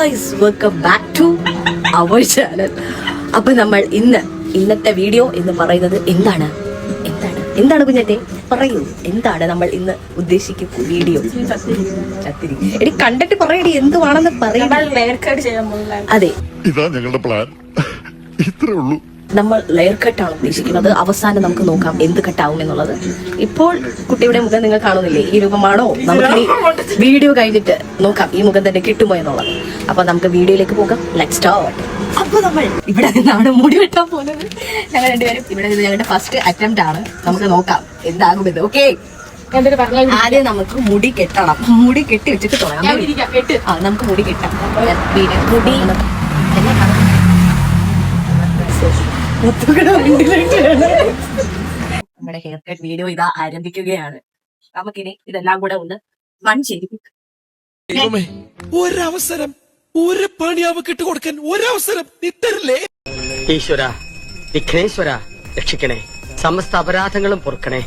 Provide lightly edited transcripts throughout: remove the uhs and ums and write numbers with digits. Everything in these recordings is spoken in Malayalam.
Guys, welcome back to our channel. അപ്പൊ നമ്മൾ ഇന്നത്തെ വീഡിയോ എന്ന് പറയുന്നത് എന്താണ് കുഞ്ഞത്തെ പറയൂ, എന്താണ് നമ്മൾ ഇന്ന് ഉദ്ദേശിക്കുന്ന വീഡിയോ? ചത്തിരി എടി കണ്ടിട്ട് പറയടി, എന്തുവാണെന്ന് പറയാം. അതെ, ഇതാ ഞങ്ങളുടെ പ്ലാൻ, ഇത്രേ ഉള്ളൂ. നമ്മൾ ലെയർ കട്ടാണ് ഉദ്ദേശിക്കുന്നത്. അവസാനം നമുക്ക് നോക്കാം എന്ത് കട്ടാവും എന്നുള്ളത്. ഇപ്പോൾ കുട്ടിയുടെ മുഖം നിങ്ങൾ കാണുന്നില്ലേ? ഈ രൂപമാണോ? നമുക്ക് വീഡിയോ കഴിഞ്ഞിട്ട് നോക്കാം ഈ മുഖം തന്നെ കിട്ടുമോ എന്നുള്ളത്. അപ്പൊ നമുക്ക് വീഡിയോയിലേക്ക് പോകാം. Let's start. അപ്പൊ നമ്മൾ ഇവിടെ നിന്നാണ് മുടി വെട്ടാൻ പോകുന്നത്. ഞങ്ങൾ രണ്ടുപേരും ഇവിടെ നിന്ന് ഞങ്ങളുടെ ഫസ്റ്റ് അറ്റംപ്റ്റ് ആണ്. നമുക്ക് നോക്കാം എന്താകുമെന്ന്. ഓക്കെ, ആദ്യം നമുക്ക് മുടി കെട്ടണം. മുടി കെട്ടി വെച്ചിട്ട് തുടങ്ങാം. നമുക്ക് മുടി കെട്ടാം. മുടി നമ്മുടെ ഹെയർ കട്ട് വീഡിയോ ഇതാ ആരംഭിക്കുകയാണ്. നമുക്കിനി ഇതെല്ലാം കൂടെ ഒന്ന് ഫൺ ചെയ്യിപ്പിക്കും. ഒരവസരം, ഒരു പണി അവക്ക് ഇട്ട് കൊടുക്കാൻ ഒരവസരം ഇത്തരല്ലേ? ഈശ്വര, വിഘ്നേശ്വര, രക്ഷിക്കണേ, സമസ്ത അപരാധങ്ങളും പൊറുക്കണേ.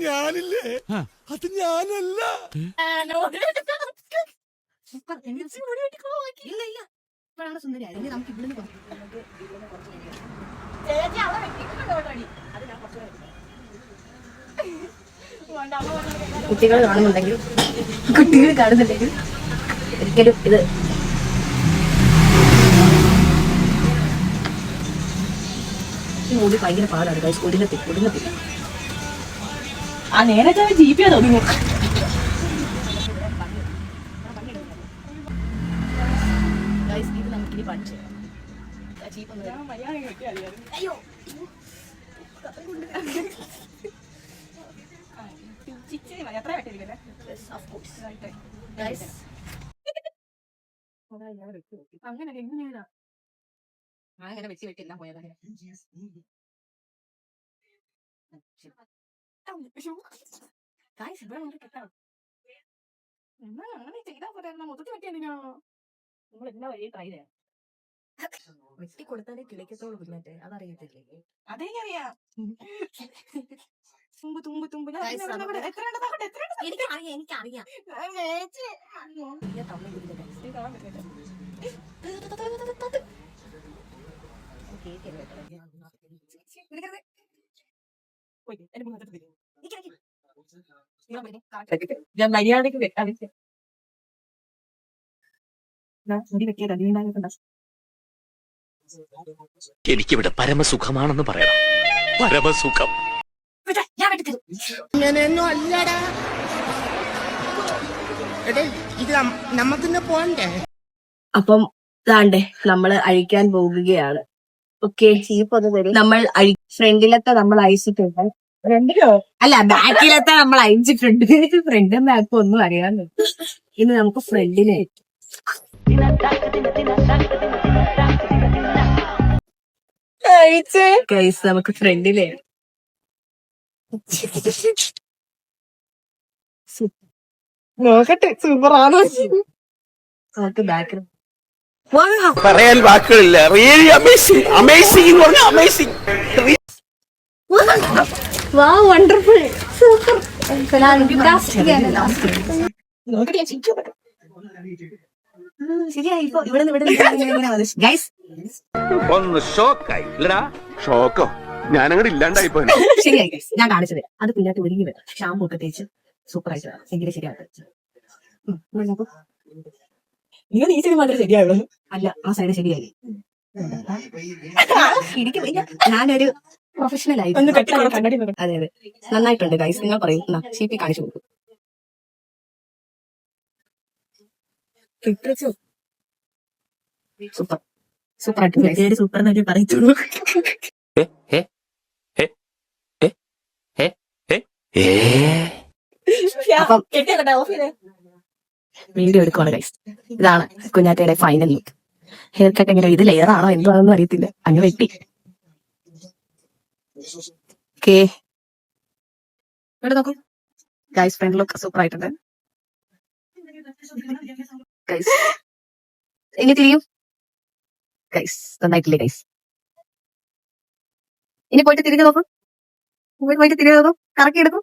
ഞാനില്ലേ, അത് ഞാനല്ല. കുട്ടികൾ കാണുന്നുണ്ടെങ്കിൽ ഒരിക്കലും ഇത് ഈ മുടി ഭയങ്കര പാടാണ്. ഒടുങ്ങത്തില്ല. ആ നേരത്തെ ജീപ്പിയാ തോന്നുന്നു. ഇത് നമുക്കിനി പഠിച്ചു. അയ്യോ, അങ്ങനെ വെച്ച് വെട്ടിയെല്ലാം പോയതാണ്. നമ്മളെല്ലാ വഴിയും ട്രൈ ചെയ്യാം. വെട്ടി കൊടുത്താലേ കിളിക്കത്തോളൂ കുഞ്ഞാറ്റെ, അതറിയത്തില്ലേ? അതേ അറിയാം. എനിക്കറിയാം. ഞാൻ മര്യാദക്ക് വെട്ടാ എനിക്കിവിടെ പരമസുഖമാണെന്ന് പറയണം. പരമസുഖം. അങ്ങനെയൊന്നും അല്ലടാ. ഇത് നമ്മക്കിന്ന് പോണ്ടേ? അപ്പം താണ്ടേ നമ്മള് അഴിക്കാൻ പോകുകയാണ്. ഓക്കെ, നമ്മൾ ഫ്രണ്ടിലത്തെ നമ്മൾ അയച്ചിട്ടുണ്ട്. അല്ല, ബാക്കിലത്തെ നമ്മൾ അയച്ചിട്ടുണ്ട്. ഫ്രണ്ടും ബാക്കും ഒന്നും അറിയാമല്ലോ. ഇനി നമുക്ക് ഫ്രണ്ടില് നമുക്ക് ഫ്രണ്ടില് നോക്കട്ടെ, സൂപ്പർ ആണോ? നമുക്ക് ബാക്കിൽ പറയാൻ വാക്കുകളില്ല. Really amazing. അമേസിംഗ് എന്ന് പറഞ്ഞാൽ അമേസിംഗ്. വാവ്, വണ്ടർഫുൾ, സൂപ്പർ. ശരിയായി. ഇപ്പൊ ഇവിടെ ഗൈസ് ഒന്ന് ഷോക്കായി. ഷോക്കോ? ഞാനങ്ങോട്ട് ഇല്ലാണ്ടായിപ്പോ. ശരിയായി ഗൈസ്, ഞാൻ കാണിച്ചത് അത് പിന്നാട്ട് ഒരുങ്ങി വരാം. ഷാമ്പൂ ഒക്കെ തേച്ച് സൂപ്പർ ആയിട്ട് വരാം. എങ്കിലും ശരിയാട്ടെ. നിങ്ങൾ ഈ സൈഡ് മാത്രമേ ശരിയായുള്ളൂ. അല്ല, ആ സൈഡ് ശരിയായി. ഞാനൊരു പ്രൊഫഷണൽ ആയി. അതെ, നന്നായിട്ടുണ്ട് ഗൈസ്. നിങ്ങൾ പറയും, ഷീപ്പി കാണിച്ചു കൊടുക്കും. സൂപ്പർ സൂപ്പർ ആയിട്ട് സൂപ്പർ എന്നൊക്കെ പറയത്തുള്ളൂ. അപ്പം വീഡിയോ എടുക്കുവാണ് ഗൈസ്. ഇതാണ് കുഞ്ഞാറ്റയുടെ ഫൈനൽ ലുക്ക്. ഹെയർ കട്ട് എങ്ങനെ, ഇത് ലെയർ ആണോ എന്താണെന്ന് അറിയത്തില്ല, അങ്ങ് വെട്ടി. ഓക്കേ, ഇവിടെ നോക്കൂ ഗൈസ്, ഫ്രണ്ട് ലുക്ക് സൂപ്പർ ആയിട്ടുണ്ട് ഗൈസ്. ഇനി തിരിയും ഗൈസ്, നന്നായിട്ടില്ലേ ഗൈസ്? ഇനി പോയിട്ട് തിരിഞ്ഞു നോക്കും, പോയിട്ട് തിരിഞ്ഞു നോക്കും, കറക്കി എടുക്കും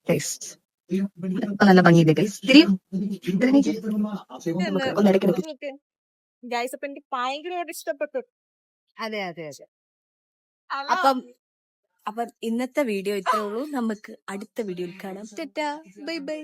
ഗൈസ്. നല്ല ഭംഗിയില്ലേ ഗൈസ്? തിരിയും, ഒന്ന് ഇടയ്ക്കിടയ്ക്ക്. ഗൈസ് അപ്പൊ എനിക്ക് ഭയങ്കരമായിട്ട് ഇഷ്ടപ്പെട്ടു. അതെ അതെ അതെ. അപ്പം ഇന്നത്തെ വീഡിയോ ഇത്രേ ഉള്ളൂ. നമുക്ക് അടുത്ത വീഡിയോയിൽ കാണാം. Bye bye.